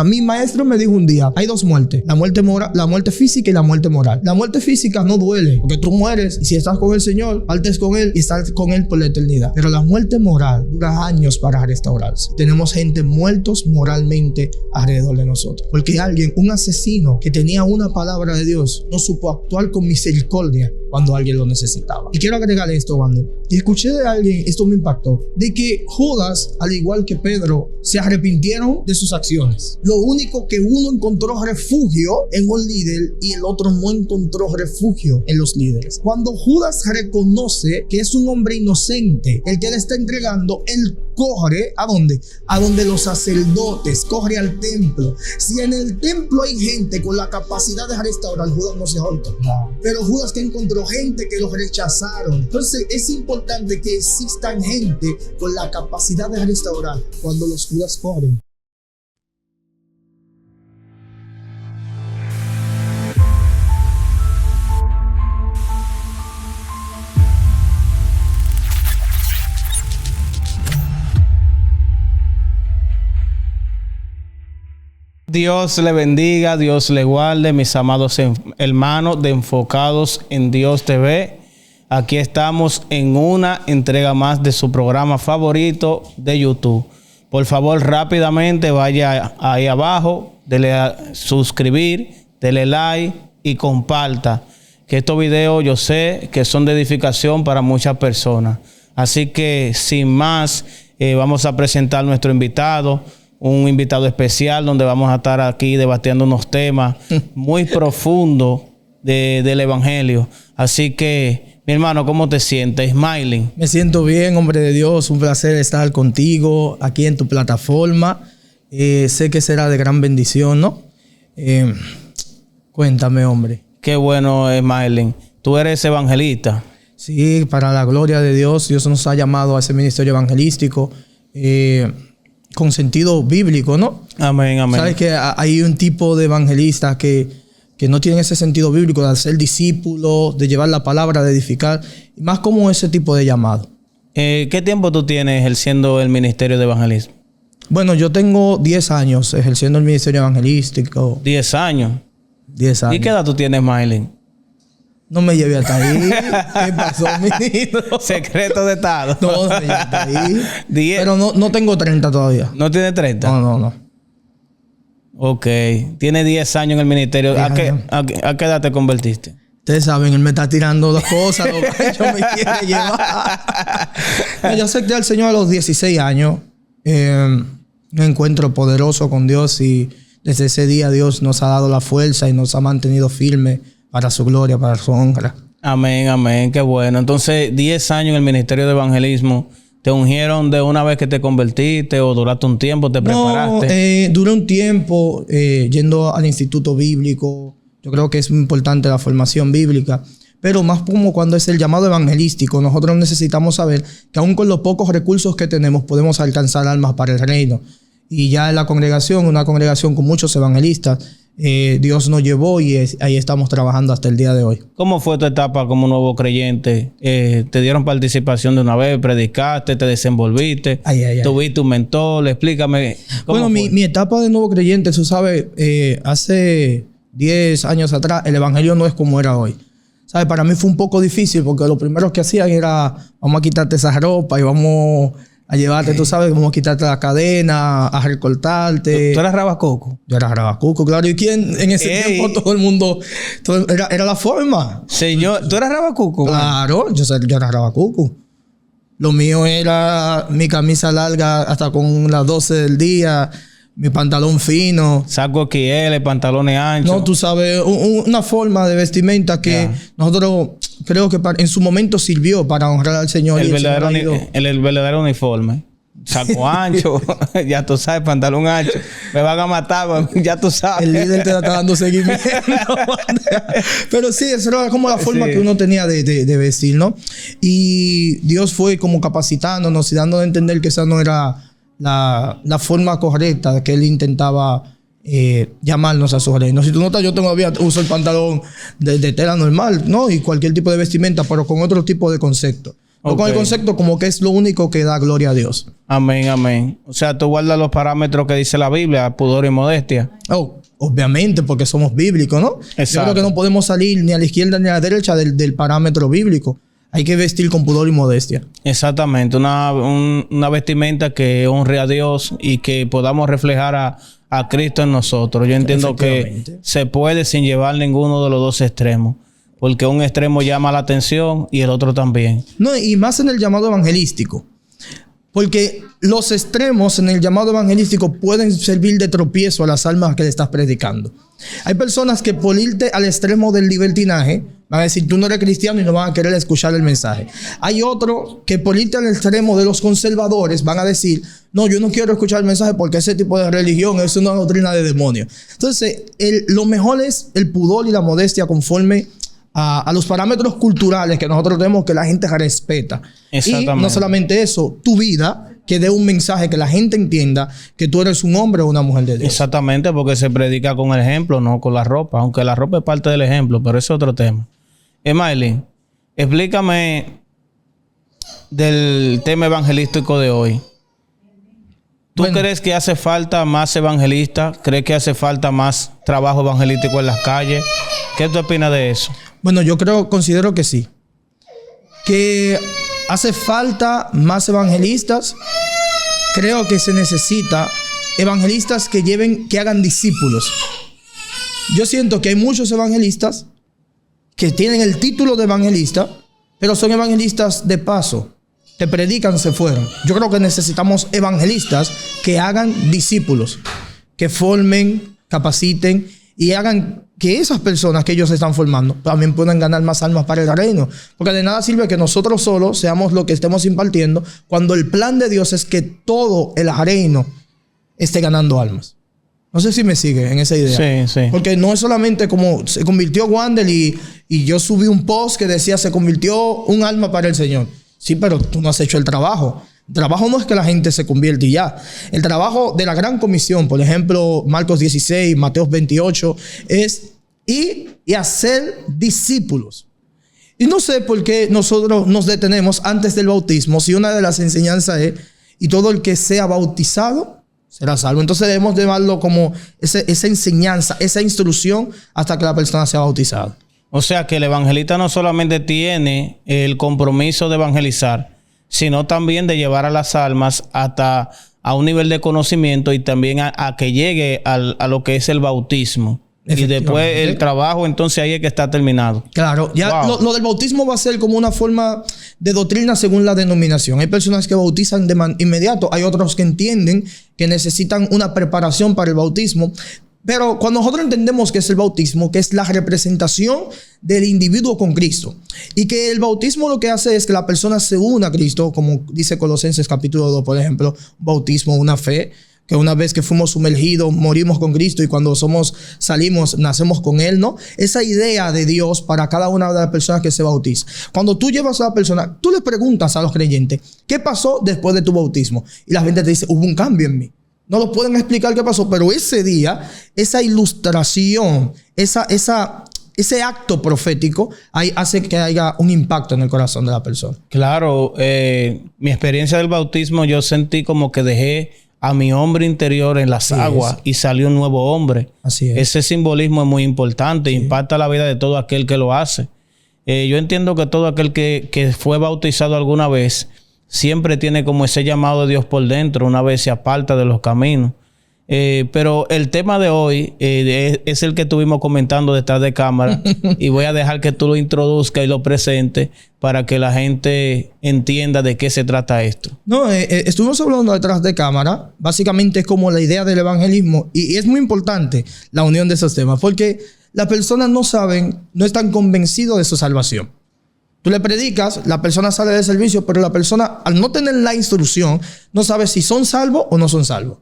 Mi maestro me dijo un día, hay dos muertes, la muerte física y la muerte moral. La muerte física no duele, porque tú mueres y si estás con el Señor, partes con Él y estás con Él por la eternidad. Pero la muerte moral dura años para restaurarse. Tenemos gente muertos moralmente alrededor de nosotros. Porque alguien, un asesino que tenía una palabra de Dios, no supo actuar con misericordia cuando alguien lo necesitaba. Y quiero agregar esto, Wander. Y escuché de alguien, esto me impactó, de que Judas, al igual que Pedro, se arrepintieron de sus acciones. Lo único que uno encontró refugio en un líder y el otro no encontró refugio en los líderes. Cuando Judas reconoce que es un hombre inocente el que le está entregando, él corre ¿a dónde? A donde los sacerdotes, corre al templo. Si en el templo hay gente con la capacidad de restaurar, Judas no se ahorca. Pero Judas que encontró gente que los rechazaron. Entonces es importante que existan gente con la capacidad de restaurar cuando los Judas corren. Dios le bendiga, Dios le guarde, mis amados hermanos de Enfocados en Dios TV. Aquí estamos en una entrega más de su programa favorito de YouTube. Por favor, rápidamente vaya ahí abajo, dele a suscribir, dele like y comparta. Que estos videos yo sé que son de edificación para muchas personas. Así que sin más, vamos a presentar a nuestro invitado. Un invitado especial donde vamos a estar aquí debatiendo unos temas muy profundos del Evangelio. Así que, mi hermano, ¿cómo te sientes? Smiling. Me siento bien, hombre de Dios. Un placer estar contigo aquí en tu plataforma. Sé que será de gran bendición, ¿no? Cuéntame, hombre. Qué bueno, Smiling. Tú eres evangelista. Sí, para la gloria de Dios. Dios nos ha llamado a ese ministerio evangelístico. Con sentido bíblico, ¿no? Amén, amén. Sabes que hay un tipo de evangelistas que no tienen ese sentido bíblico de ser discípulos, de llevar la palabra, de edificar, y más como ese tipo de llamado. ¿Qué tiempo tú tienes ejerciendo el ministerio de evangelismo? Bueno, yo tengo 10 años ejerciendo el ministerio evangelístico. 10 años. 10 años. ¿Y qué edad tú tienes, Smiling? No me llevé hasta ahí. ¿Qué pasó, ministro? Secreto de Estado. No me llevé hasta ahí. Pero no tengo 30 todavía. ¿No tienes 30? No. Ok. Tiene 10 años en el ministerio. ¿A qué edad te convertiste? Ustedes saben, él me está tirando las cosas. Los ganchos me quiere llevar. Yo acepté al Señor a los 16 años. Un encuentro poderoso con Dios. Y desde ese día Dios nos ha dado la fuerza y nos ha mantenido firmes para su gloria, para su honra. Amén, amén. Qué bueno. Entonces, 10 años en el ministerio de evangelismo. ¿Te ungieron de una vez que te convertiste o duraste un tiempo, te preparaste? Duré un tiempo yendo al instituto bíblico. Yo creo que es muy importante la formación bíblica. Pero más como cuando es el llamado evangelístico, nosotros necesitamos saber que aún con los pocos recursos que tenemos podemos alcanzar almas para el reino. Y ya en la congregación, una congregación con muchos evangelistas, Dios nos llevó y ahí estamos trabajando hasta el día de hoy. ¿Cómo fue tu etapa como nuevo creyente? ¿Te dieron participación de una vez? ¿Predicaste? ¿Te desenvolviste? ¿Tuviste un mentor? Explícame. Bueno, mi etapa de nuevo creyente, tú sabes, hace 10 años atrás, el evangelio no es como era hoy. ¿Sabes? Para mí fue un poco difícil porque lo primero que hacían era vamos a quitarte esa ropa y vamos a llevarte, tú sabes, vamos a quitarte la cadena, a recortarte. ¿Tú eras rabacuco? Yo era rabacuco, claro. ¿Y quién en ese tiempo todo el mundo? Era la forma. Señor, ¿tú eras rabacuco? Claro, yo era rabacuco. Lo mío era mi camisa larga hasta con las 12 del día, mi pantalón fino. Saco XL, pantalones anchos. No, tú sabes, una forma de vestimenta que nosotros creo que en su momento sirvió para honrar al Señor. El verdadero uniforme. Saco ancho, ya tú sabes, pantalón ancho. Me van a matar, ya tú sabes. El líder te está dando seguimiento. Pero sí, eso era como la forma que uno tenía de vestir, ¿no? Y Dios fue como capacitándonos y dándonos a entender que esa no era la forma correcta que Él intentaba llamarnos a su reino. Si tú notas, yo todavía uso el pantalón de tela normal, ¿no? Y cualquier tipo de vestimenta, pero con otro tipo de concepto. No con el concepto como que es lo único que da gloria a Dios. Amén, amén. O sea, tú guardas los parámetros que dice la Biblia, pudor y modestia. Obviamente, porque somos bíblicos, ¿no? Exacto. Yo creo que no podemos salir ni a la izquierda ni a la derecha del parámetro bíblico. Hay que vestir con pudor y modestia. Exactamente. Una vestimenta que honre a Dios y que podamos reflejar a Cristo en nosotros. Yo entiendo que se puede sin llevar ninguno de los dos extremos. Porque un extremo llama la atención y el otro también. No, y más en el llamado evangelístico. Porque los extremos en el llamado evangelístico pueden servir de tropiezo a las almas que le estás predicando. Hay personas que por irte al extremo del libertinaje van a decir, tú no eres cristiano y no van a querer escuchar el mensaje. Hay otros que por irte al extremo de los conservadores van a decir, no, yo no quiero escuchar el mensaje porque ese tipo de religión es una doctrina de demonio. Entonces, lo mejor es el pudor y la modestia conforme a los parámetros culturales que nosotros tenemos que la gente respeta. Y no solamente eso, tu vida que dé un mensaje que la gente entienda que tú eres un hombre o una mujer de Dios. Exactamente, porque se predica con el ejemplo, no con la ropa. Aunque la ropa es parte del ejemplo, pero ese es otro tema. Emailin, explícame del tema evangelístico de hoy. ¿Tú crees que hace falta más evangelistas? ¿Crees que hace falta más trabajo evangelístico en las calles? ¿Qué tú opinas de eso? Bueno, considero que sí. Que hace falta más evangelistas. Creo que se necesita evangelistas que hagan discípulos. Yo siento que hay muchos evangelistas que tienen el título de evangelista, pero son evangelistas de paso. Te predican, se fueron. Yo creo que necesitamos evangelistas que hagan discípulos, que formen, capaciten y hagan que esas personas que ellos están formando también puedan ganar más almas para el reino. Porque de nada sirve que nosotros solos seamos lo que estemos impartiendo cuando el plan de Dios es que todo el reino esté ganando almas. No sé si me sigue en esa idea. Sí. Porque no es solamente como se convirtió Wander y yo subí un post que decía se convirtió un alma para el Señor. Sí, pero tú no has hecho el trabajo. El trabajo no es que la gente se convierta y ya. El trabajo de la gran comisión, por ejemplo, Marcos 16, Mateo 28, es ir y hacer discípulos. Y no sé por qué nosotros nos detenemos antes del bautismo, si una de las enseñanzas es, y todo el que sea bautizado será salvo. Entonces debemos llevarlo como esa enseñanza, esa instrucción hasta que la persona sea bautizada. O sea que el evangelista no solamente tiene el compromiso de evangelizar, sino también de llevar a las almas hasta a un nivel de conocimiento y también a que llegue a lo que es el bautismo. Y después el trabajo, entonces ahí es que está terminado. Claro, ya lo del bautismo va a ser como una forma de doctrina según la denominación. Hay personas que bautizan de inmediato, hay otros que entienden que necesitan una preparación para el bautismo. Pero cuando nosotros entendemos que es el bautismo, que es la representación del individuo con Cristo, y que el bautismo lo que hace es que la persona se una a Cristo, como dice Colosenses capítulo 2, por ejemplo, bautismo, una fe, que una vez que fuimos sumergidos, morimos con Cristo y cuando salimos, nacemos con Él, ¿no? Esa idea de Dios para cada una de las personas que se bautiza. Cuando tú llevas a la persona, tú le preguntas a los creyentes, ¿qué pasó después de tu bautismo? Y la gente te dice, hubo un cambio en mí. No lo pueden explicar qué pasó, pero ese día, esa ilustración, ese acto profético hace que haya un impacto en el corazón de la persona. Claro, mi experiencia del bautismo, yo sentí como que dejé a mi hombre interior en las aguas y salió un nuevo hombre. Así es. Ese simbolismo es muy importante, impacta la vida de todo aquel que lo hace. Yo entiendo que todo aquel que fue bautizado alguna vez siempre tiene como ese llamado de Dios por dentro, una vez se aparta de los caminos. Pero el tema de hoy es el que estuvimos comentando detrás de cámara y voy a dejar que tú lo introduzcas y lo presentes para que la gente entienda de qué se trata esto. No, estuvimos hablando detrás de cámara. Básicamente es como la idea del evangelismo y es muy importante la unión de esos temas porque las personas no están convencidos de su salvación. Tú le predicas, la persona sale del servicio, pero la persona, al no tener la instrucción, no sabe si son salvos o no son salvos.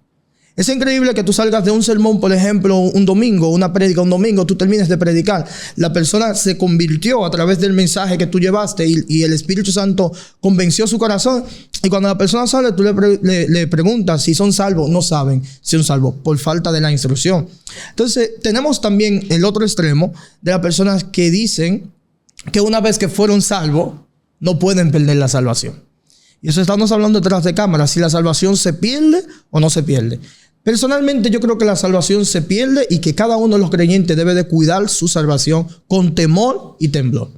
Es increíble que tú salgas de un sermón, por ejemplo, un domingo, una prédica un domingo, tú termines de predicar. La persona se convirtió a través del mensaje que tú llevaste y el Espíritu Santo convenció su corazón. Y cuando la persona sale, tú le preguntas si son salvos. No saben si son salvos por falta de la instrucción. Entonces, tenemos también el otro extremo de las personas que dicen que una vez que fueron salvos, no pueden perder la salvación. Y eso estamos hablando detrás de cámara, si la salvación se pierde o no se pierde. Personalmente yo creo que la salvación se pierde y que cada uno de los creyentes debe de cuidar su salvación con temor y temblor.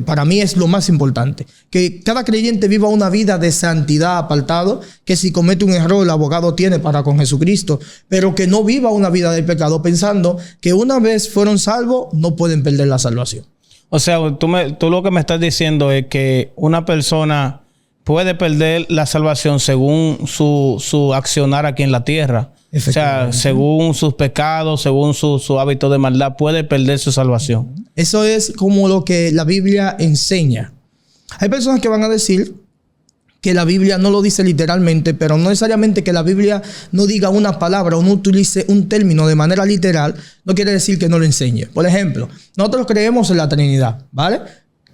Para mí es lo más importante. Que cada creyente viva una vida de santidad apartado, que si comete un error el abogado tiene para con Jesucristo, pero que no viva una vida de pecado pensando que una vez fueron salvos no pueden perder la salvación. O sea, tú lo que me estás diciendo es que una persona puede perder la salvación según su accionar aquí en la tierra. O sea, según sus pecados, según su hábito de maldad, puede perder su salvación. Eso es como lo que la Biblia enseña. Hay personas que van a decir que la Biblia no lo dice literalmente, pero no necesariamente que la Biblia no diga una palabra o no utilice un término de manera literal, no quiere decir que no lo enseñe. Por ejemplo, nosotros creemos en la Trinidad, ¿vale?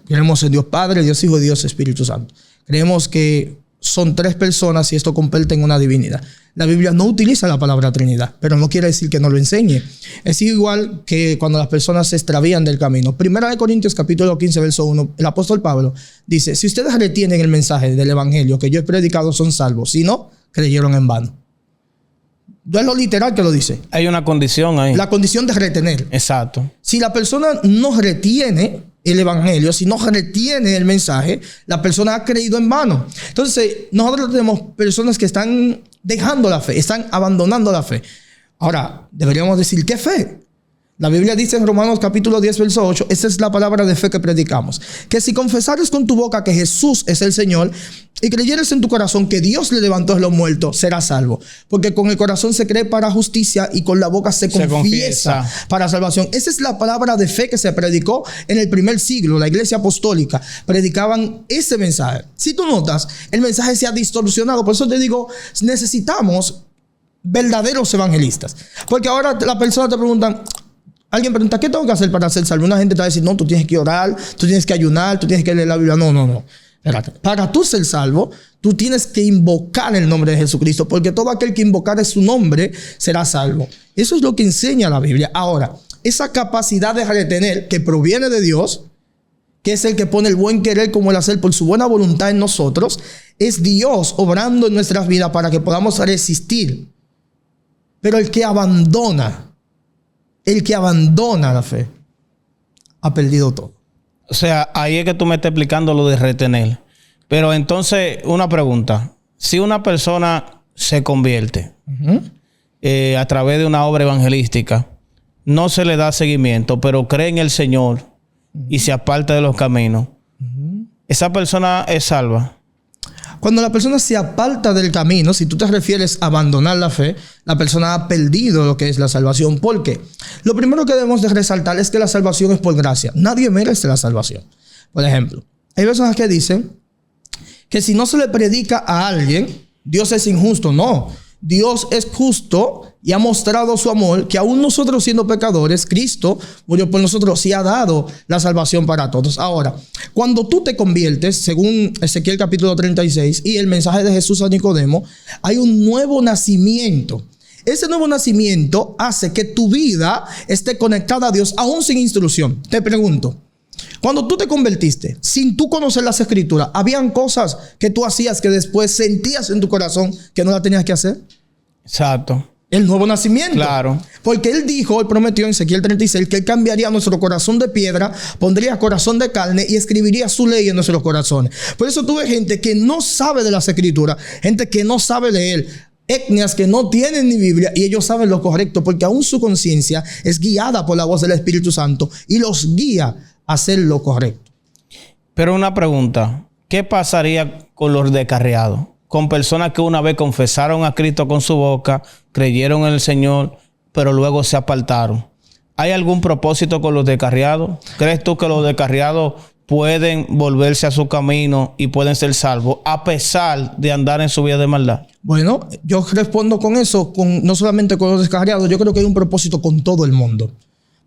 Creemos en Dios Padre, Dios Hijo y Dios Espíritu Santo. Creemos que son tres personas y esto comparte en una divinidad. La Biblia no utiliza la palabra Trinidad, pero no quiere decir que no lo enseñe. Es igual que cuando las personas se extravían del camino. Primera de Corintios capítulo 15, verso 1, el apóstol Pablo dice, si ustedes retienen el mensaje del evangelio que yo he predicado, son salvos. Si no, creyeron en vano. No es lo literal que lo dice. Hay una condición ahí. La condición de retener. Exacto. Si la persona no retiene el evangelio, si no retiene el mensaje, la persona ha creído en vano. Entonces, nosotros tenemos personas que están dejando la fe, están abandonando la fe. Ahora, deberíamos decir, ¿qué fe? La Biblia dice en Romanos capítulo 10, verso 8, esa es la palabra de fe que predicamos, que si confesares con tu boca que Jesús es el Señor y creyeres en tu corazón que Dios le levantó de los muertos, serás salvo. Porque con el corazón se cree para justicia y con la boca se confiesa para salvación. Esa es la palabra de fe que se predicó en el primer siglo. La iglesia apostólica predicaban ese mensaje. Si tú notas, el mensaje se ha distorsionado. Por eso te digo, necesitamos verdaderos evangelistas. Porque ahora las personas te preguntan, alguien pregunta, ¿qué tengo que hacer para ser salvo? Una gente te va a decir, no, tú tienes que orar, tú tienes que ayunar, tú tienes que leer la Biblia. No. Espérate. Para tú ser salvo, tú tienes que invocar el nombre de Jesucristo, porque todo aquel que invocare su nombre será salvo. Eso es lo que enseña la Biblia. Ahora, esa capacidad de retener que proviene de Dios, que es el que pone el buen querer como el hacer por su buena voluntad en nosotros, es Dios obrando en nuestras vidas para que podamos resistir. Pero el que abandona la fe ha perdido todo. O sea, ahí es que tú me estás explicando lo de retener. Pero entonces, una pregunta. Si una persona se convierte a través de una obra evangelística, no se le da seguimiento, pero cree en el Señor y se aparta de los caminos, ¿esa persona es salva? Cuando la persona se aparta del camino, si tú te refieres a abandonar la fe, la persona ha perdido lo que es la salvación. ¿Por qué? Lo primero que debemos de resaltar es que la salvación es por gracia. Nadie merece la salvación. Por ejemplo, hay personas que dicen que si no se le predica a alguien, Dios es injusto. No, Dios es justo y ha mostrado su amor, que aún nosotros siendo pecadores, Cristo murió por nosotros y ha dado la salvación para todos. Ahora, cuando tú te conviertes, según Ezequiel capítulo 36 y el mensaje de Jesús a Nicodemo, hay un nuevo nacimiento. Ese nuevo nacimiento hace que tu vida esté conectada a Dios, aún sin instrucción. Te pregunto, cuando tú te convertiste, sin tú conocer las Escrituras, ¿habían cosas que tú hacías que después sentías en tu corazón que no las tenías que hacer? Exacto. El nuevo nacimiento. Claro. Porque él prometió en Ezequiel 36 que él cambiaría nuestro corazón de piedra, pondría corazón de carne y escribiría su ley en nuestros corazones. Por eso tuve gente que no sabe de las Escrituras, gente que no sabe leer, etnias que no tienen ni Biblia y ellos saben lo correcto porque aún su conciencia es guiada por la voz del Espíritu Santo y los guía a hacer lo correcto. Pero una pregunta, ¿qué pasaría con los descarriados? Con personas que una vez confesaron a Cristo con su boca, creyeron en el Señor, pero luego se apartaron. ¿Hay algún propósito con los descarriados? ¿Crees tú que los descarriados pueden volverse a su camino y pueden ser salvos a pesar de andar en su vida de maldad? Bueno, yo respondo con eso, no solamente con los descarriados, yo creo que hay un propósito con todo el mundo.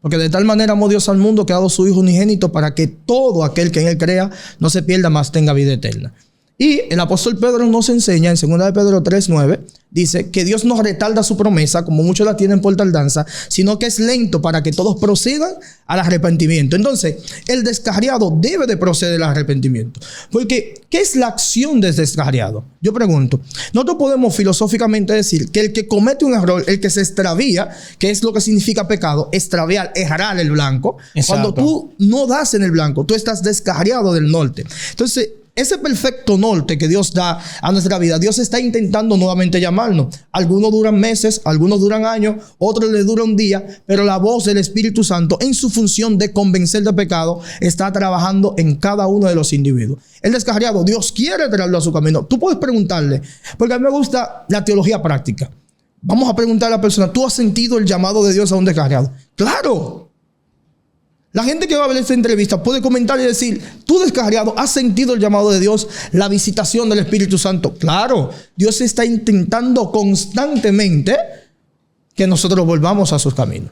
Porque de tal manera amó Dios al mundo que ha dado su Hijo unigénito para que todo aquel que en él crea no se pierda, mas tenga vida eterna. Y el apóstol Pedro nos enseña en 2 de Pedro 3:9, dice que Dios no retarda su promesa, como muchos la tienen por tardanza, sino que es lento para que todos procedan al arrepentimiento. Entonces, el descarriado debe de proceder al arrepentimiento. Porque, ¿qué es la acción del descarriado? Yo pregunto, nosotros podemos filosóficamente decir que el que comete un error, el que se extravía, que es lo que significa pecado, extraviar, errar el blanco. Exacto. Cuando tú no das en el blanco, tú estás descarriado del norte. Entonces, ese perfecto norte que Dios da a nuestra vida, Dios está intentando nuevamente llamarnos. Algunos duran meses, algunos duran años, otros les dura un día, pero la voz del Espíritu Santo en su función de convencer de pecado está trabajando en cada uno de los individuos. El descarriado, Dios quiere traerlo a su camino. Tú puedes preguntarle, porque a mí me gusta la teología práctica. Vamos a preguntar a la persona, ¿tú has sentido el llamado de Dios a un descarriado? ¡Claro! La gente que va a ver esta entrevista puede comentar y decir, tú descarriado, ¿has sentido el llamado de Dios, la visitación del Espíritu Santo? Claro, Dios está intentando constantemente que nosotros volvamos a sus caminos.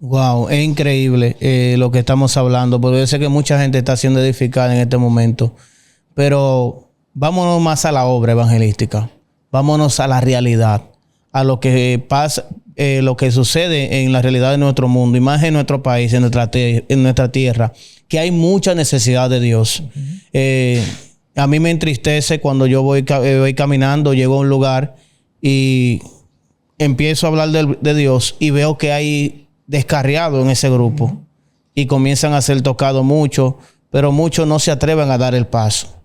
Wow, es increíble lo que estamos hablando, porque yo sé que mucha gente está siendo edificada en este momento, pero vámonos más a la obra evangelística, vámonos a la realidad, a lo que pasa, lo que sucede en la realidad de nuestro mundo y más en nuestro país, en nuestra tierra, que hay mucha necesidad de Dios. A mí me entristece cuando yo voy caminando, llego a un lugar y empiezo a hablar de Dios y veo que hay descarriados en ese grupo y comienzan a ser tocados mucho, pero muchos no se atreven a dar el paso.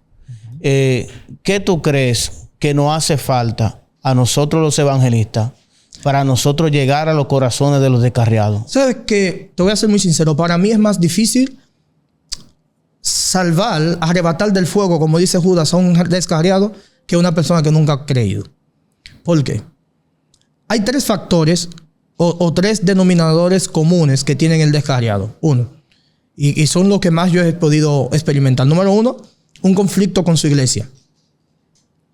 ¿Qué tú crees que nos hace falta a nosotros los evangelistas para nosotros llegar a los corazones de los descarriados? ¿Sabes qué? Te voy a ser muy sincero. Para mí es más difícil salvar, arrebatar del fuego, como dice Judas, a un descarriado que una persona que nunca ha creído. ¿Por qué? Hay tres factores o tres denominadores comunes que tienen el descarriado. Uno, y son los que más yo he podido experimentar. Número uno, un conflicto con su iglesia.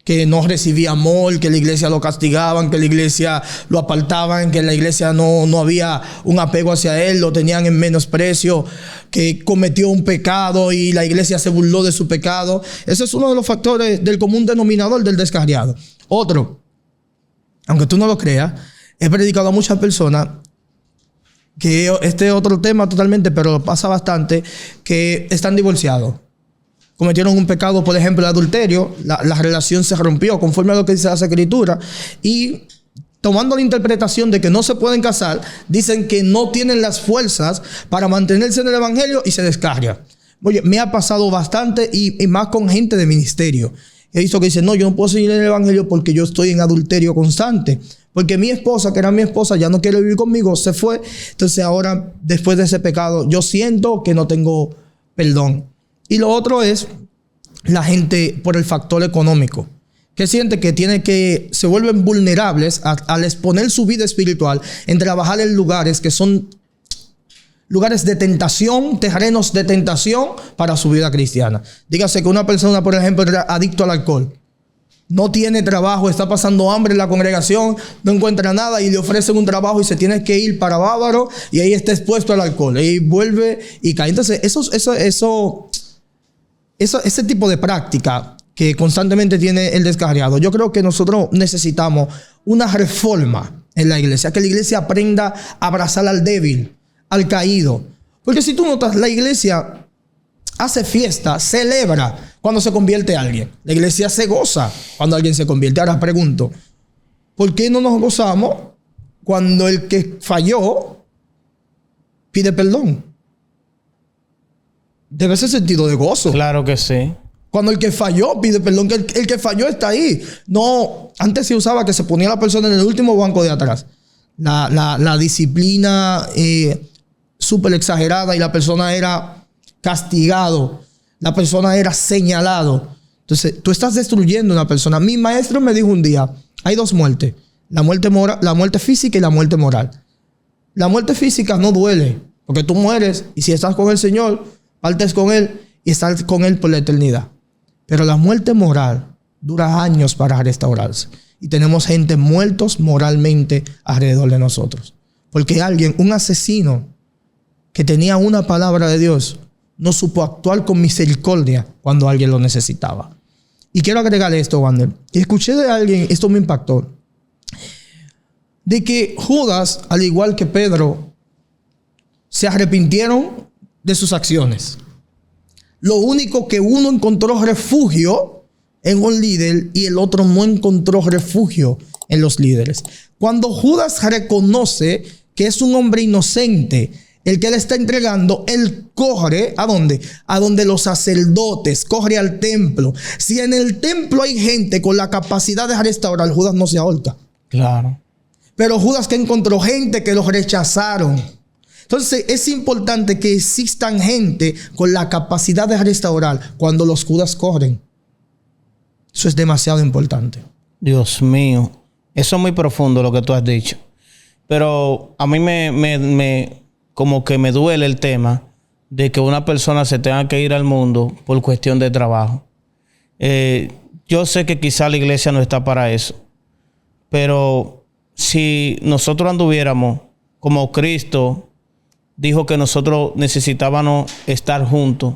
Que no recibía amor, que la iglesia lo castigaban, que la iglesia lo apartaban, que en la iglesia no había un apego hacia él, lo tenían en menosprecio, que cometió un pecado y la iglesia se burló de su pecado. Ese es uno de los factores del común denominador del descarriado. Otro, aunque tú no lo creas, he predicado a muchas personas que este es otro tema totalmente, pero pasa bastante, que están divorciados. Cometieron un pecado, por ejemplo, el adulterio, la relación se rompió conforme a lo que dice la Escritura y tomando la interpretación de que no se pueden casar, dicen que no tienen las fuerzas para mantenerse en el evangelio y se descargan. Oye, me ha pasado bastante y más con gente de ministerio. He visto que dicen, no, yo no puedo seguir en el evangelio porque yo estoy en adulterio constante. Porque mi esposa, que era mi esposa, ya no quiere vivir conmigo, se fue. Entonces ahora, después de ese pecado, yo siento que no tengo perdón. Y lo otro es la gente por el factor económico, que siente que se vuelven vulnerables al exponer su vida espiritual en trabajar en lugares que son lugares de tentación, terrenos de tentación para su vida cristiana. Dígase que una persona, por ejemplo, era adicto al alcohol, no tiene trabajo, está pasando hambre en la congregación, no encuentra nada y le ofrecen un trabajo y se tiene que ir para Bávaro y ahí está expuesto al alcohol y vuelve y cae. Entonces, ese tipo de práctica que constantemente tiene el descarriado, yo creo que nosotros necesitamos una reforma en la iglesia, que la iglesia aprenda a abrazar al débil, al caído. Porque si tú notas, la iglesia hace fiesta, celebra cuando se convierte alguien. La iglesia se goza cuando alguien se convierte. Ahora pregunto, ¿por qué no nos gozamos cuando el que falló pide perdón? Debe ser sentido de gozo. Claro que sí. Cuando el que falló pide perdón, que el que falló está ahí. No, antes se usaba que se ponía la persona en el último banco de atrás. La disciplina súper exagerada y la persona era castigado. La persona era señalado. Entonces, tú estás destruyendo a una persona. Mi maestro me dijo un día, hay dos muertes. La muerte física y la muerte moral. La muerte física no duele, porque tú mueres y si estás con el Señor, partes con Él y estás con Él por la eternidad. Pero la muerte moral dura años para restaurarse. Y tenemos gente muertos moralmente alrededor de nosotros. Porque alguien, un asesino que tenía una palabra de Dios, no supo actuar con misericordia cuando alguien lo necesitaba. Y quiero agregarle esto, Wander. Escuché de alguien, esto me impactó, de que Judas, al igual que Pedro, se arrepintieron de sus acciones. Lo único que uno encontró refugio en un líder y el otro no encontró refugio en los líderes. Cuando Judas reconoce que es un hombre inocente el que le está entregando, él corre ¿a dónde? A donde los sacerdotes, corre al templo. Si en el templo hay gente con la capacidad de restaurar, Judas no se ahorca. Claro. Pero Judas que encontró gente que los rechazaron. Entonces es importante que existan gente con la capacidad de restaurar cuando los Judas corren. Eso es demasiado importante. Dios mío. Eso es muy profundo lo que tú has dicho. Pero a mí como que me duele el tema de que una persona se tenga que ir al mundo por cuestión de trabajo. Yo sé que quizá la iglesia no está para eso. Pero si nosotros anduviéramos como Cristo dijo que nosotros necesitábamos estar juntos,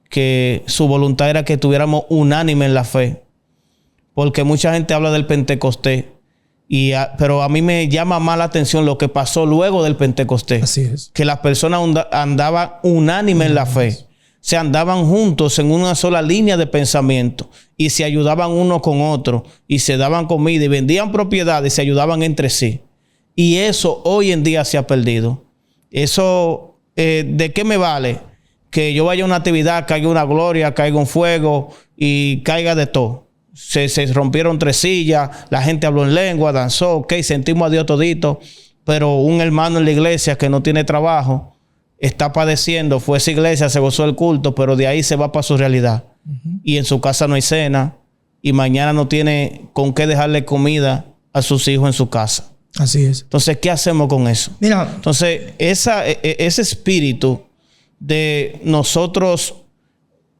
que su voluntad era que estuviéramos unánime en la fe. Porque mucha gente habla del Pentecostés. Pero a mí me llama más la atención lo que pasó luego del Pentecostés. Así es. Que las personas andaban unánime en la fe. Se andaban juntos en una sola línea de pensamiento. Y se ayudaban uno con otro. Y se daban comida y vendían propiedades y se ayudaban entre sí. Y eso hoy en día se ha perdido. Eso, ¿de qué me vale? Que yo vaya a una actividad, caiga una gloria, caiga un fuego y caiga de todo. Se rompieron 3 sillas, la gente habló en lengua, danzó, ok, sentimos a Dios todito, pero un hermano en la iglesia que no tiene trabajo, está padeciendo, fue a esa iglesia, se gozó el culto, pero de ahí se va para su realidad. Y en su casa no hay cena, y mañana no tiene con qué dejarle comida a sus hijos en su casa. Así es. Entonces, ¿qué hacemos con eso? Mira. Entonces, ese espíritu de nosotros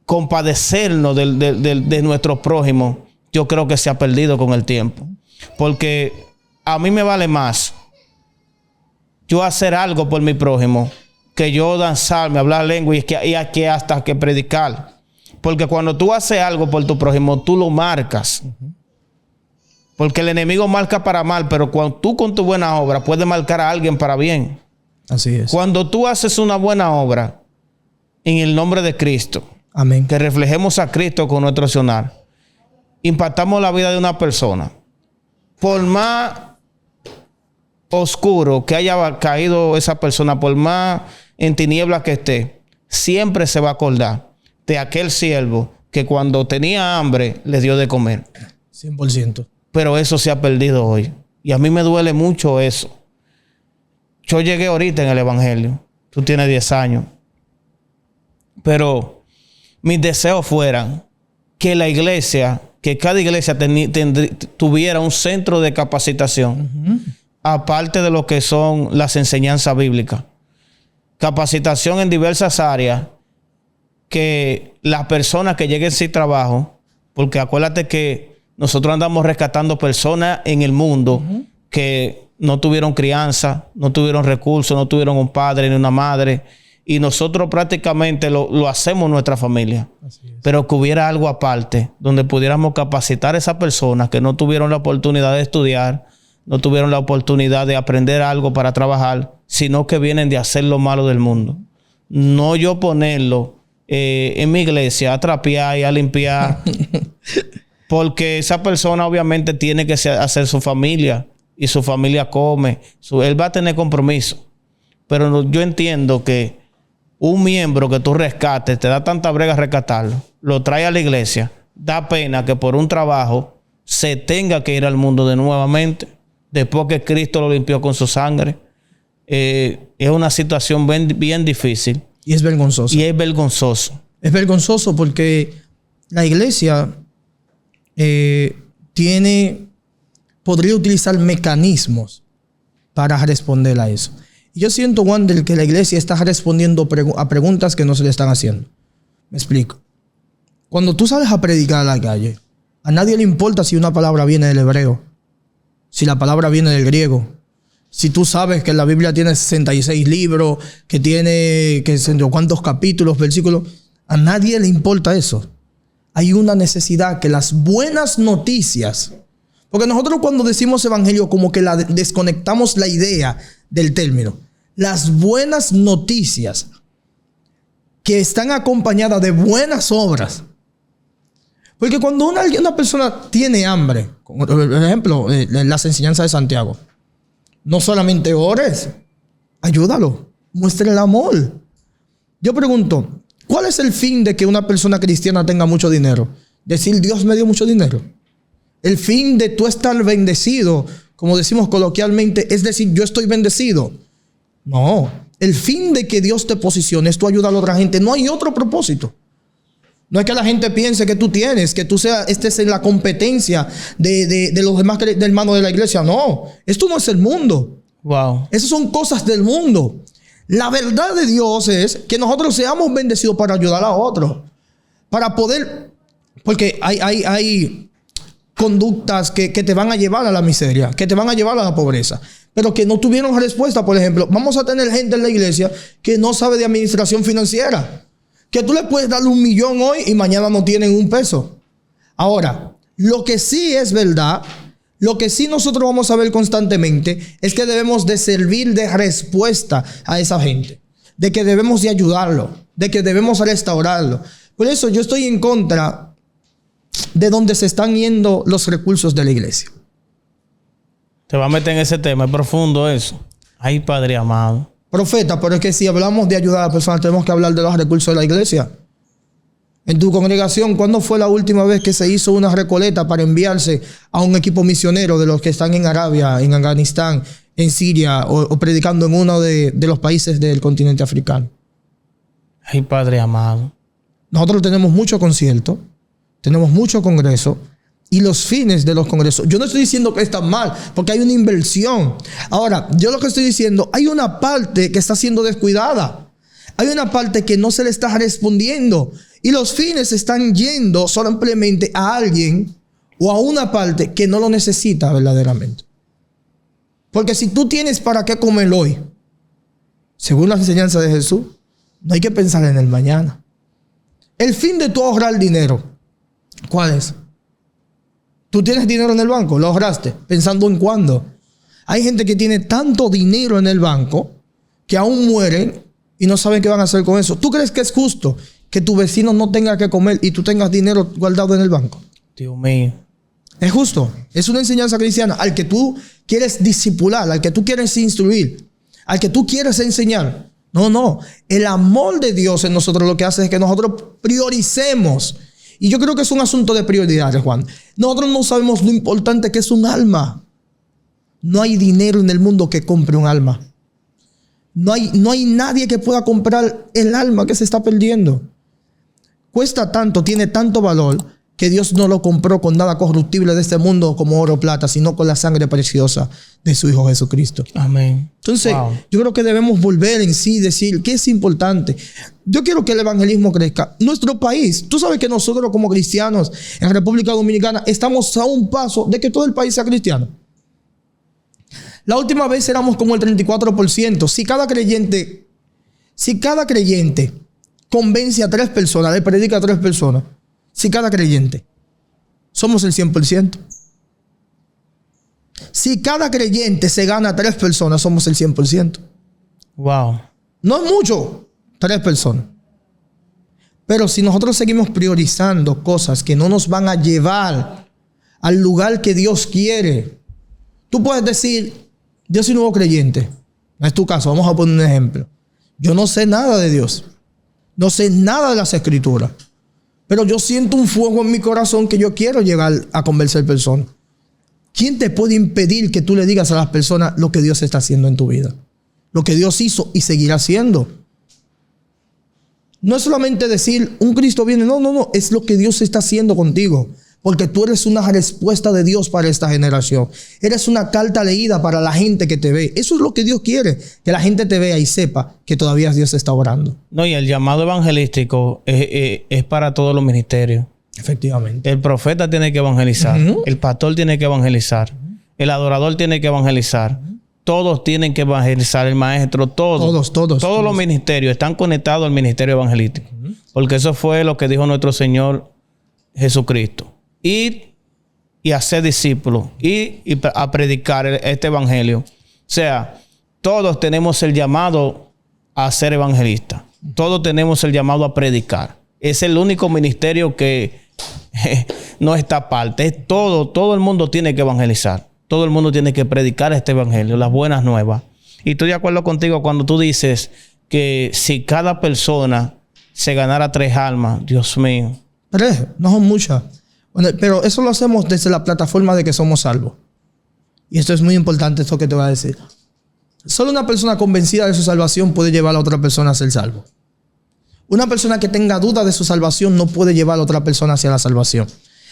compadecernos de nuestros prójimos, yo creo que se ha perdido con el tiempo. Porque a mí me vale más yo hacer algo por mi prójimo que yo danzarme, hablar lengua y aquí hasta que predicar. Porque cuando tú haces algo por tu prójimo, tú lo marcas. Porque el enemigo marca para mal, pero cuando tú con tu buena obra puedes marcar a alguien para bien. Así es. Cuando tú haces una buena obra en el nombre de Cristo, amén, que reflejemos a Cristo con nuestro accionar, impactamos la vida de una persona. Por más oscuro que haya caído esa persona, por más en tinieblas que esté, siempre se va a acordar de aquel siervo que cuando tenía hambre le dio de comer. 100%. Pero eso se ha perdido hoy. Y a mí me duele mucho eso. Yo llegué ahorita en el evangelio. Tú tienes 10 años. Pero mis deseos fueran que la iglesia, que cada iglesia tuviera un centro de capacitación, aparte de lo que son las enseñanzas bíblicas. Capacitación en diversas áreas, que las personas que lleguen sin trabajo, porque acuérdate que nosotros andamos rescatando personas en el mundo que no tuvieron crianza, no tuvieron recursos, no tuvieron un padre ni una madre. Y nosotros prácticamente lo hacemos en nuestra familia. Pero que hubiera algo aparte donde pudiéramos capacitar a esas personas que no tuvieron la oportunidad de estudiar, no tuvieron la oportunidad de aprender algo para trabajar, sino que vienen de hacer lo malo del mundo. No yo ponerlo en mi iglesia a trapear y a limpiar. Porque esa persona obviamente tiene que hacer su familia y su familia come. Él va a tener compromiso. Pero yo entiendo que un miembro que tú rescates, te da tanta brega rescatarlo, lo trae a la iglesia, da pena que por un trabajo se tenga que ir al mundo de nuevamente, después que Cristo lo limpió con su sangre. Es una situación bien difícil. Y es vergonzoso. Y es vergonzoso. Es vergonzoso porque la iglesia podría utilizar mecanismos para responder a eso. Y yo siento, Wander, que la iglesia está respondiendo a preguntas que no se le están haciendo. Me explico. Cuando tú sales a predicar a la calle, a nadie le importa si una palabra viene del hebreo, si la palabra viene del griego. Si tú sabes que la Biblia tiene 66 libros, que tiene cuántos capítulos, versículos, a nadie le importa eso. hay una necesidad que las buenas noticias, porque nosotros cuando decimos evangelio como que desconectamos la idea del término. Las buenas noticias que están acompañadas de buenas obras. Porque cuando una persona tiene hambre, por ejemplo, las enseñanzas de Santiago, no solamente ores, ayúdalo, muestre el amor. Yo pregunto, ¿cuál es el fin de que una persona cristiana tenga mucho dinero? Decir, Dios me dio mucho dinero. El fin de tú estar bendecido, como decimos coloquialmente, es decir, yo estoy bendecido. No, el fin de que Dios te posicione es tú ayudar a la otra gente. No hay otro propósito. No es que la gente piense que tú tienes, que tú estés en la competencia de los demás hermanos de la iglesia. No, esto no es el mundo. Wow. Esas son cosas del mundo. La verdad de Dios es que nosotros seamos bendecidos para ayudar a otros. Para poder, porque hay conductas que te van a llevar a la miseria, que te van a llevar a la pobreza, pero que no tuvieron respuesta. Por ejemplo, vamos a tener gente en la iglesia que no sabe de administración financiera. Que tú le puedes darle 1 millón hoy y mañana no tienen un peso. Ahora, lo que sí es verdad, lo que sí nosotros vamos a ver constantemente es que debemos de servir de respuesta a esa gente. De que debemos de ayudarlo. De que debemos restaurarlo. Por eso yo estoy en contra de donde se están yendo los recursos de la iglesia. Te va a meter en ese tema, es profundo eso. Ay, Padre amado. Profeta, pero es que si hablamos de ayudar a las personas, tenemos que hablar de los recursos de la iglesia. En tu congregación, ¿cuándo fue la última vez que se hizo una recoleta para enviarse a un equipo misionero de los que están en Arabia, en Afganistán, en Siria o predicando en uno de los países del continente africano? Ay, Padre amado. Nosotros tenemos muchos conciertos, tenemos muchos congresos. Y los fines de los congresos. Yo no estoy diciendo que están mal, porque hay una inversión. Ahora, yo lo que estoy diciendo, hay una parte que está siendo descuidada. Hay una parte que no se le está respondiendo. Y los fines están yendo solamente a alguien o a una parte que no lo necesita verdaderamente. Porque si tú tienes para qué comer hoy, según la enseñanza de Jesús, no hay que pensar en el mañana. El fin de tu ahorrar dinero, ¿cuál es? Tú tienes dinero en el banco, lo ahorraste, pensando en cuándo. Hay gente que tiene tanto dinero en el banco que aún mueren y no saben qué van a hacer con eso. ¿Tú crees que es justo que tu vecino no tenga que comer y tú tengas dinero guardado en el banco? Dios mío. Es justo. Es una enseñanza cristiana al que tú quieres discipular, al que tú quieres instruir, al que tú quieres enseñar. No. El amor de Dios en nosotros lo que hace es que nosotros prioricemos. Y yo creo que es un asunto de prioridades, Juan. Nosotros no sabemos lo importante que es un alma. No hay dinero en el mundo que compre un alma. No hay nadie que pueda comprar el alma que se está perdiendo. Cuesta tanto, tiene tanto valor, que Dios no lo compró con nada corruptible de este mundo como oro o plata, sino con la sangre preciosa de su Hijo Jesucristo. Amén. Entonces, yo creo que debemos volver en sí y decir qué es importante. Yo quiero que el evangelismo crezca. Nuestro país, tú sabes que nosotros como cristianos en República Dominicana estamos a un paso de que todo el país sea cristiano. La última vez éramos como el 34%. Si cada creyente convence a 3 personas, le predica a 3 personas, si cada creyente, somos el 100%. Si cada creyente se gana a 3 personas, somos el 100%. Wow. No es mucho, 3 personas. Pero si nosotros seguimos priorizando cosas que no nos van a llevar al lugar que Dios quiere, tú puedes decir, yo soy nuevo creyente. No es tu caso, vamos a poner un ejemplo. Yo no sé nada de Dios. No sé nada de las Escrituras. Pero yo siento un fuego en mi corazón que yo quiero llegar a convencer personas. ¿Quién te puede impedir que tú le digas a las personas lo que Dios está haciendo en tu vida? Lo que Dios hizo y seguirá haciendo. No es solamente decir, un Cristo viene. No. Es lo que Dios está haciendo contigo. Porque tú eres una respuesta de Dios para esta generación. Eres una carta leída para la gente que te ve. Eso es lo que Dios quiere. Que la gente te vea y sepa que todavía Dios está orando. No, y el llamado evangelístico es para todos los ministerios. Efectivamente. El profeta tiene que evangelizar. El pastor tiene que evangelizar. El adorador tiene que evangelizar. Todos tienen que evangelizar. El maestro, todos. Todos los ministerios están conectados al ministerio evangelístico. Porque eso fue lo que dijo nuestro Señor Jesucristo. Ir y hacer discípulos. Ir y a predicar este evangelio. O sea, todos tenemos el llamado a ser evangelistas. Todos tenemos el llamado a predicar. Es el único ministerio que no está aparte. Es todo el mundo tiene que evangelizar. Todo el mundo tiene que predicar este evangelio, las buenas nuevas. Y estoy de acuerdo contigo cuando tú dices que si cada persona se ganara 3 almas, Dios mío. 3, no son muchas. Bueno, pero eso lo hacemos desde la plataforma de que somos salvos. Y esto es muy importante, esto que te voy a decir. Solo una persona convencida de su salvación puede llevar a otra persona a ser salvo. Una persona que tenga duda de su salvación no puede llevar a otra persona hacia la salvación.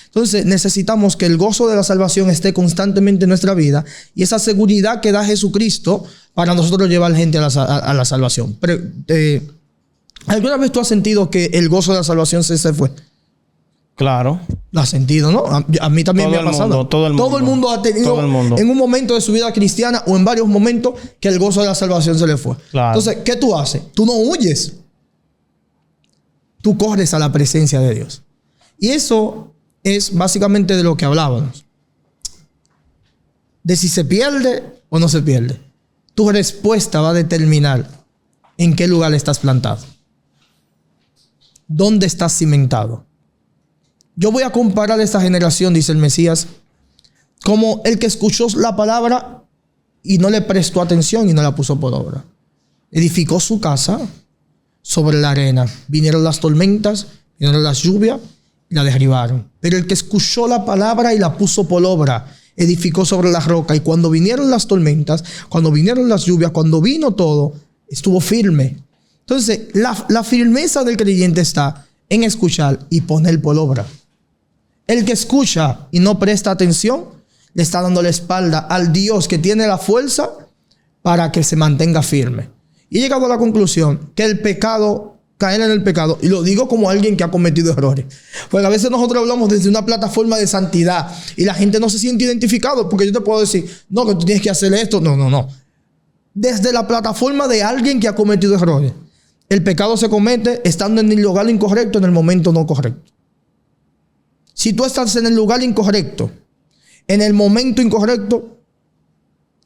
Entonces necesitamos que el gozo de la salvación esté constantemente en nuestra vida y esa seguridad que da Jesucristo para nosotros llevar gente a la salvación. Pero, ¿alguna vez tú has sentido que el gozo de la salvación se fue? Claro. Lo has sentido, ¿no? A mí también me ha pasado. Todo el mundo ha tenido en un momento de su vida cristiana o en varios momentos que el gozo de la salvación se le fue. Claro. Entonces, ¿qué tú haces? Tú no huyes. Tú corres a la presencia de Dios. Y eso es básicamente de lo que hablábamos. De si se pierde o no se pierde. Tu respuesta va a determinar en qué lugar estás plantado. ¿Dónde estás cimentado? Yo voy a comparar esta generación, dice el Mesías, como el que escuchó la palabra y no le prestó atención y no la puso por obra. Edificó su casa sobre la arena. Vinieron las tormentas, vinieron las lluvias y la derribaron. Pero el que escuchó la palabra y la puso por obra, edificó sobre la roca. Y cuando vinieron las tormentas, cuando vinieron las lluvias, cuando vino todo, estuvo firme. Entonces, la firmeza del creyente está en escuchar y poner por obra. El que escucha y no presta atención, le está dando la espalda al Dios que tiene la fuerza para que se mantenga firme. Y he llegado a la conclusión que el pecado, caer en el pecado, y lo digo como alguien que ha cometido errores, porque a veces nosotros hablamos desde una plataforma de santidad y la gente no se siente identificado, porque yo te puedo decir, no, que tú tienes que hacer esto. No. Desde la plataforma de alguien que ha cometido errores. El pecado se comete estando en el lugar incorrecto en el momento no correcto. Si tú estás en el lugar incorrecto, en el momento incorrecto,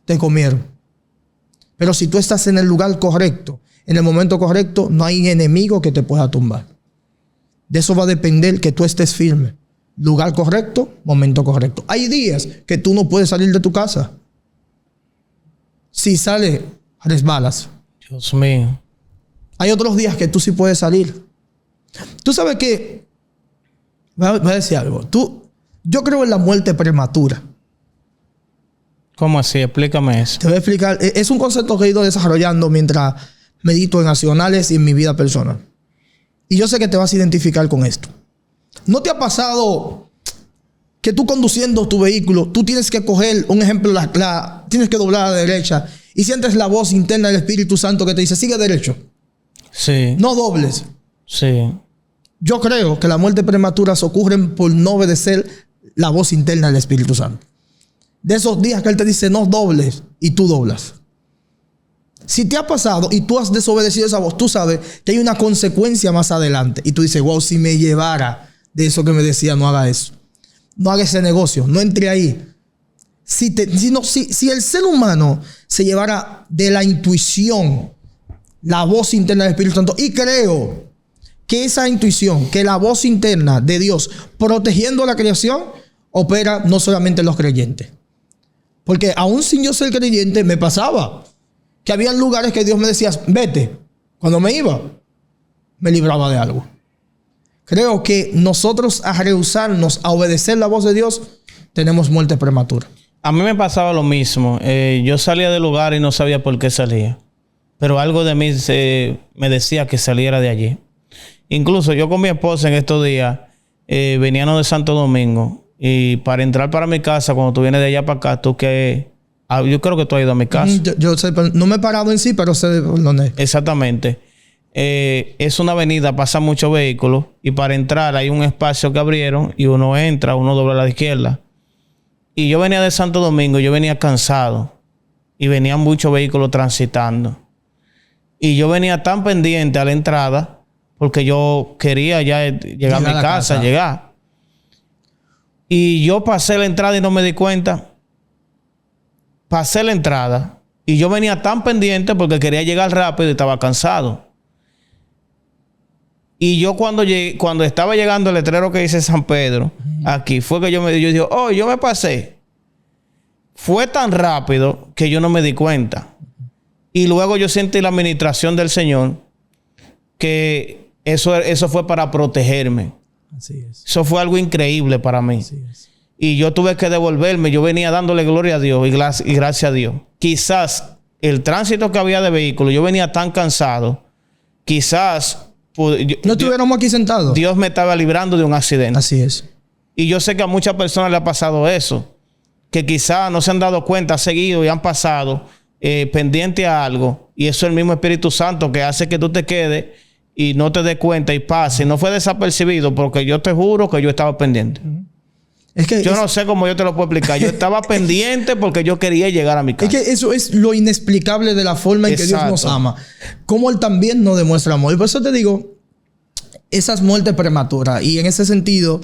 te comieron. Pero si tú estás en el lugar correcto, en el momento correcto, no hay enemigo que te pueda tumbar. De eso va a depender que tú estés firme. Lugar correcto, momento correcto. Hay días que tú no puedes salir de tu casa. Si sales, resbalas. Dios mío. Hay otros días que tú sí puedes salir. Tú sabes que, voy a decir algo. Yo creo en la muerte prematura. ¿Cómo así? Explícame eso. Te voy a explicar. Es un concepto que he ido desarrollando mientras medito en nacionales y en mi vida personal. Y yo sé que te vas a identificar con esto. ¿No te ha pasado que tú conduciendo tu vehículo, tú tienes que coger, un ejemplo, tienes que doblar a la derecha y sientes la voz interna del Espíritu Santo que te dice, sigue derecho? Sí. No dobles. Sí. Yo creo que las muertes prematuras ocurren por no obedecer la voz interna del Espíritu Santo. De esos días que Él te dice no dobles y tú doblas. Si te ha pasado y tú has desobedecido esa voz, tú sabes que hay una consecuencia más adelante. Y tú dices, wow, si me llevara de eso que me decía, no haga eso. No haga ese negocio, no entre ahí. Si el ser humano se llevara de la intuición, la voz interna del Espíritu Santo, y creo que esa intuición, que la voz interna de Dios protegiendo la creación, opera no solamente en los creyentes. Porque aún sin yo ser creyente, me pasaba que había lugares que Dios me decía, vete. Cuando me iba, me libraba de algo. Creo que nosotros, a rehusarnos a obedecer la voz de Dios, tenemos muerte prematura. A mí me pasaba lo mismo. Yo salía del lugar y no sabía por qué salía. Pero algo de mí me decía que saliera de allí. Incluso yo con mi esposa en estos días veníamos de Santo Domingo. Y para entrar para mi casa, cuando tú vienes de allá para acá, yo creo que tú has ido a mi casa. Yo sé, no me he parado en sí, pero sé de dónde es. Exactamente. Es una avenida, pasan muchos vehículos. Y para entrar hay un espacio que abrieron. Y uno entra, uno dobla a la izquierda. Y yo venía de Santo Domingo, yo venía cansado. Y venían muchos vehículos transitando. Y yo venía tan pendiente a la entrada porque yo quería ya llegar a mi casa, llegar. Y yo pasé la entrada y no me di cuenta. Pasé la entrada y yo venía tan pendiente porque quería llegar rápido y estaba cansado. Y yo cuando estaba llegando al letrero que dice San Pedro, aquí fue que yo dije, oh, yo me pasé. Fue tan rápido que yo no me di cuenta. Y luego yo sentí la administración del Señor, que eso fue para protegerme. Así es. Eso fue algo increíble para mí. Así es. Y yo tuve que devolverme. Yo venía dándole gloria a Dios y gracias a Dios. Quizás el tránsito que había de vehículos, yo venía tan cansado. Quizás... no estuviéramos aquí sentados. Dios me estaba librando de un accidente. Así es. Y yo sé que a muchas personas le ha pasado eso. Que quizás no se han dado cuenta, seguido y han pasado pendiente a algo. Y eso es el mismo Espíritu Santo que hace que tú te quedes y no te des cuenta y pase. No fue desapercibido porque yo te juro que yo estaba pendiente. Es que yo no sé cómo yo te lo puedo explicar. Yo estaba pendiente porque yo quería llegar a mi casa. Es que eso es lo inexplicable de la forma en que Dios nos ama. Cómo Él también nos demuestra amor. Y por eso te digo, esas muertes prematuras. Y en ese sentido,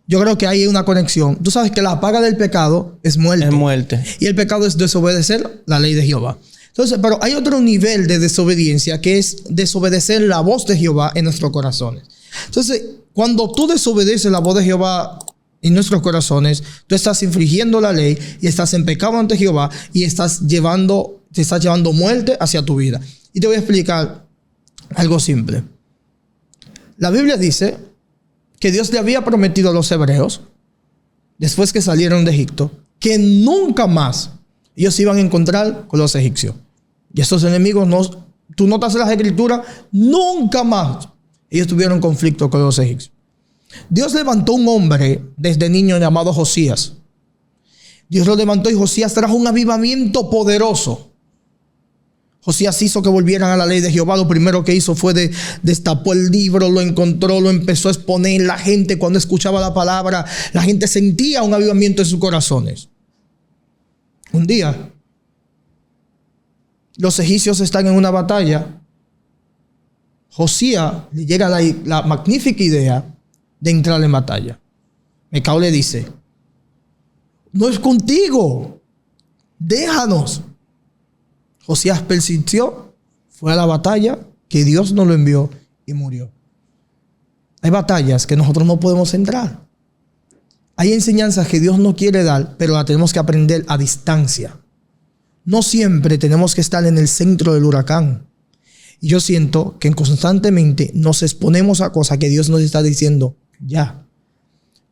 yo creo que hay una conexión. Tú sabes que la paga del pecado es muerte. Es muerte. Y el pecado es desobedecer la ley de Jehová. Entonces, pero hay otro nivel de desobediencia que es desobedecer la voz de Jehová en nuestros corazones. Entonces, cuando tú desobedeces la voz de Jehová en nuestros corazones, tú estás infringiendo la ley y estás en pecado ante Jehová y te estás llevando muerte hacia tu vida. Y te voy a explicar algo simple. La Biblia dice que Dios le había prometido a los hebreos, después que salieron de Egipto, que nunca más ellos iban a encontrar con los egipcios. Y estos enemigos, tú notas en las escrituras, nunca más ellos tuvieron conflicto con los egipcios. Dios levantó un hombre desde niño llamado Josías. Dios lo levantó y Josías trajo un avivamiento poderoso. Josías hizo que volvieran a la ley de Jehová. Lo primero que hizo fue destapó el libro, lo encontró, lo empezó a exponer. La gente, cuando escuchaba la palabra, la gente sentía un avivamiento en sus corazones. Un día, los egipcios están en una batalla. Josías le llega la magnífica idea de entrar en batalla. Mecao le dice, no es contigo, déjanos. Josías persistió, fue a la batalla, que Dios nos lo envió y murió. Hay batallas que nosotros no podemos entrar. Hay enseñanzas que Dios no quiere dar, pero las tenemos que aprender a distancia. No siempre tenemos que estar en el centro del huracán. Y yo siento que constantemente nos exponemos a cosas que Dios nos está diciendo ya.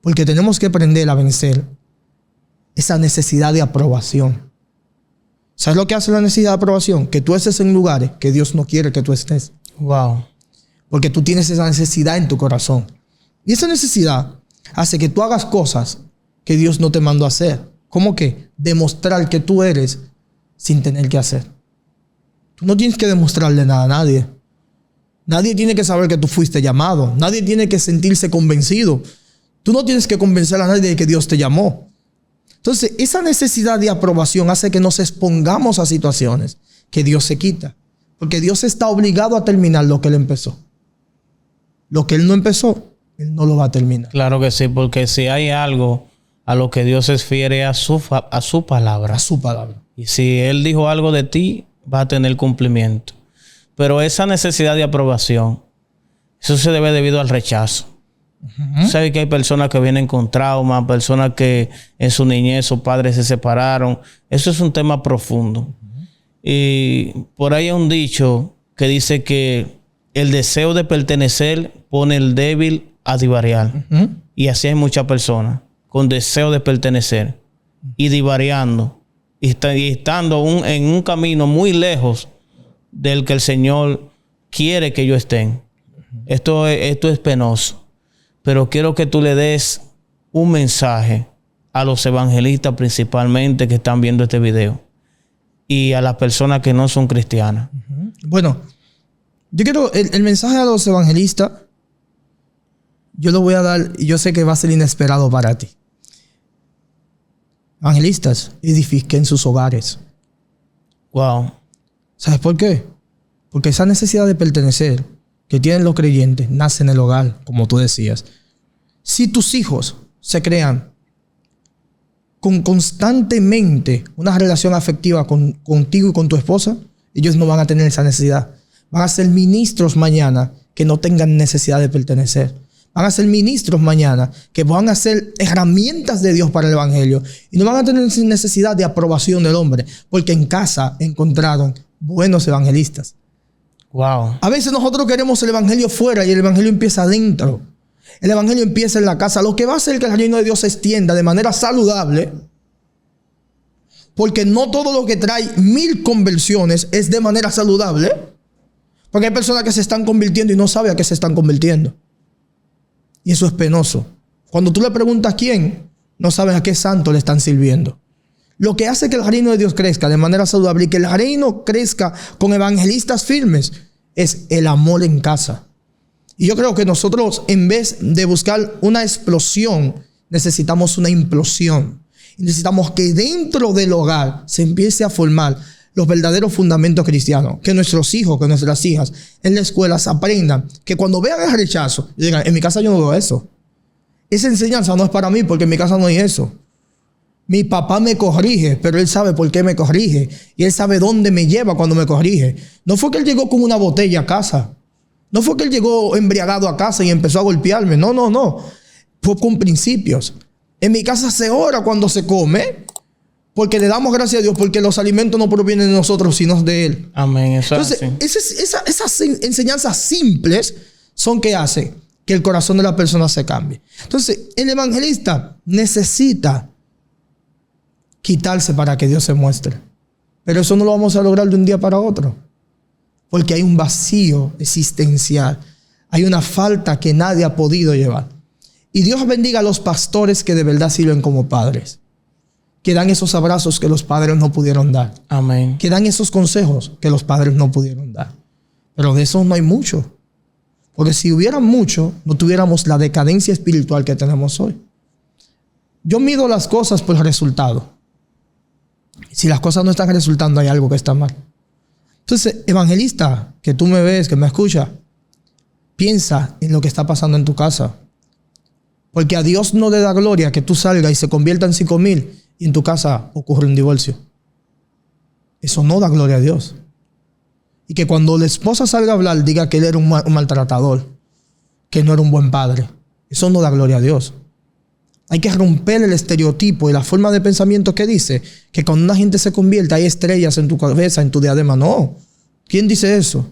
Porque tenemos que aprender a vencer esa necesidad de aprobación. ¿Sabes lo que hace la necesidad de aprobación? Que tú estés en lugares que Dios no quiere que tú estés. Wow. Porque tú tienes esa necesidad en tu corazón. Y esa necesidad hace que tú hagas cosas que Dios no te mandó a hacer. ¿Cómo que? Demostrar que tú eres sin tener que hacer. Tú no tienes que demostrarle nada a nadie. Nadie tiene que saber que tú fuiste llamado. Nadie tiene que sentirse convencido. Tú no tienes que convencer a nadie de que Dios te llamó. Entonces, esa necesidad de aprobación hace que nos expongamos a situaciones que Dios se quita. Porque Dios está obligado a terminar lo que Él empezó. Lo que Él no empezó, Él no lo va a terminar. Claro que sí, porque si hay algo a lo que Dios es fiel es a su palabra. A su palabra. Y si Él dijo algo de ti, va a tener cumplimiento. Pero esa necesidad de aprobación, eso se debe debido al rechazo. Sabes que hay personas que vienen con trauma, personas que en su niñez sus padres se separaron. Eso es un tema profundo. Y por ahí hay un dicho que dice que el deseo de pertenecer pone el débil a divariar. Y así hay muchas personas con deseo de pertenecer y divariando y estando en un camino muy lejos del que el Señor quiere que ellos estén. Esto es penoso. Pero quiero que tú le des un mensaje a los evangelistas principalmente que están viendo este video y a las personas que no son cristianas. Bueno, yo quiero el mensaje a los evangelistas. Yo lo voy a dar y yo sé que va a ser inesperado para ti. Evangelistas, edifiquen sus hogares. Wow. ¿Sabes por qué? Porque esa necesidad de pertenecer que tienen los creyentes nace en el hogar, como tú decías. Si tus hijos se crean constantemente una relación afectiva contigo y con tu esposa, ellos no van a tener esa necesidad. Van a ser ministros mañana que no tengan necesidad de pertenecer. Van a ser ministros mañana que van a ser herramientas de Dios para el evangelio y no van a tener necesidad de aprobación del hombre, porque en casa encontraron buenos evangelistas. Wow. A veces nosotros queremos el evangelio fuera y el evangelio empieza adentro. El evangelio empieza en la casa. Lo que va a hacer que el reino de Dios se extienda de manera saludable, porque no todo lo que trae 1000 conversiones es de manera saludable, porque hay personas que se están convirtiendo y no saben a qué se están convirtiendo. Y eso es penoso. Cuando tú le preguntas a quién, no sabes a qué santo le están sirviendo. Lo que hace que el reino de Dios crezca de manera saludable y que el reino crezca con evangelistas firmes es el amor en casa. Y yo creo que nosotros, en vez de buscar una explosión, necesitamos una implosión. Y necesitamos que dentro del hogar se empiece a formar los verdaderos fundamentos cristianos. Que nuestros hijos, que nuestras hijas en la escuela se aprendan. Que cuando vean el rechazo, digan, en mi casa yo no veo eso. Esa enseñanza no es para mí porque en mi casa no hay eso. Mi papá me corrige, pero él sabe por qué me corrige. Y él sabe dónde me lleva cuando me corrige. No fue que él llegó con una botella a casa. No fue que él llegó embriagado a casa y empezó a golpearme. No. Fue con principios. En mi casa se ora cuando se come, porque le damos gracias a Dios, porque los alimentos no provienen de nosotros, sino de Él. Amén. Entonces, esas enseñanzas simples son que hacen que el corazón de la persona se cambie. Entonces, el evangelista necesita quitarse para que Dios se muestre. Pero eso no lo vamos a lograr de un día para otro. Porque hay un vacío existencial. Hay una falta que nadie ha podido llevar. Y Dios bendiga a los pastores que de verdad sirven como padres. Que dan esos abrazos que los padres no pudieron dar. Amén. Que dan esos consejos que los padres no pudieron dar. Pero de esos no hay mucho. Porque si hubiera mucho, no tuviéramos la decadencia espiritual que tenemos hoy. Yo mido las cosas por el resultado. Si las cosas no están resultando, hay algo que está mal. Entonces, evangelista, que tú me ves, que me escuchas, piensa en lo que está pasando en tu casa. Porque a Dios no le da gloria que tú salgas y se convierta en 5,000 y en tu casa ocurre un divorcio. Eso no da gloria a Dios. Y que cuando la esposa salga a hablar, diga que él era un maltratador, que no era un buen padre. Eso no da gloria a Dios. Hay que romper el estereotipo y la forma de pensamiento que dice que cuando una gente se convierte hay estrellas en tu cabeza, en tu diadema. No. ¿Quién dice eso?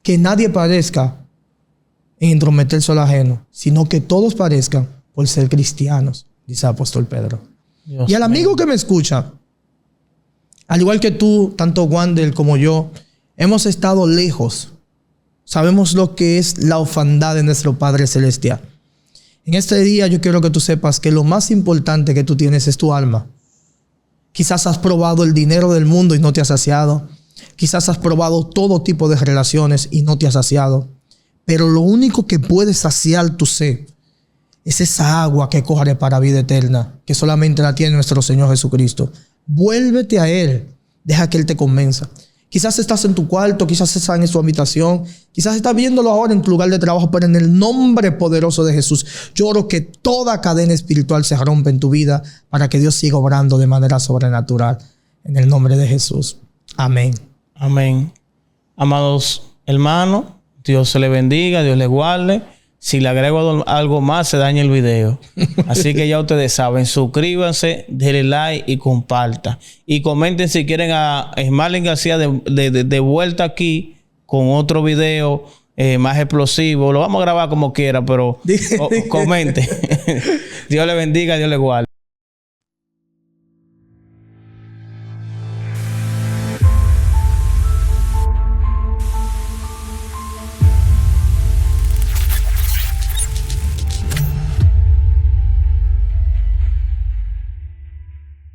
Que nadie parezca en entrometerse al ajeno, sino que todos parezcan por ser cristianos, dice el apóstol Pedro. Dios y al amigo mío. que me escucha, al igual que tú, tanto Wander como yo, hemos estado lejos. Sabemos lo que es la orfandad de nuestro Padre Celestial. En este día yo quiero que tú sepas que lo más importante que tú tienes es tu alma. Quizás has probado el dinero del mundo y no te has saciado. Quizás has probado todo tipo de relaciones y no te has saciado. Pero lo único que puede saciar tu sed es esa agua que corre para vida eterna, que solamente la tiene nuestro Señor Jesucristo. Vuélvete a Él. Deja que Él te convenza. Quizás estás en tu cuarto, quizás estás en tu habitación, quizás estás viéndolo ahora en tu lugar de trabajo, pero en el nombre poderoso de Jesús, yo oro que toda cadena espiritual se rompa en tu vida para que Dios siga obrando de manera sobrenatural. En el nombre de Jesús. Amén. Amén. Amados hermanos, Dios se le bendiga, Dios le guarde. Si le agrego algo más, se daña el video. Así que ya ustedes saben, suscríbanse, denle like y compartan. Y comenten si quieren a Esmarlin García de vuelta aquí con otro video más explosivo. Lo vamos a grabar como quiera, pero comenten. Dios le bendiga, Dios le guarde.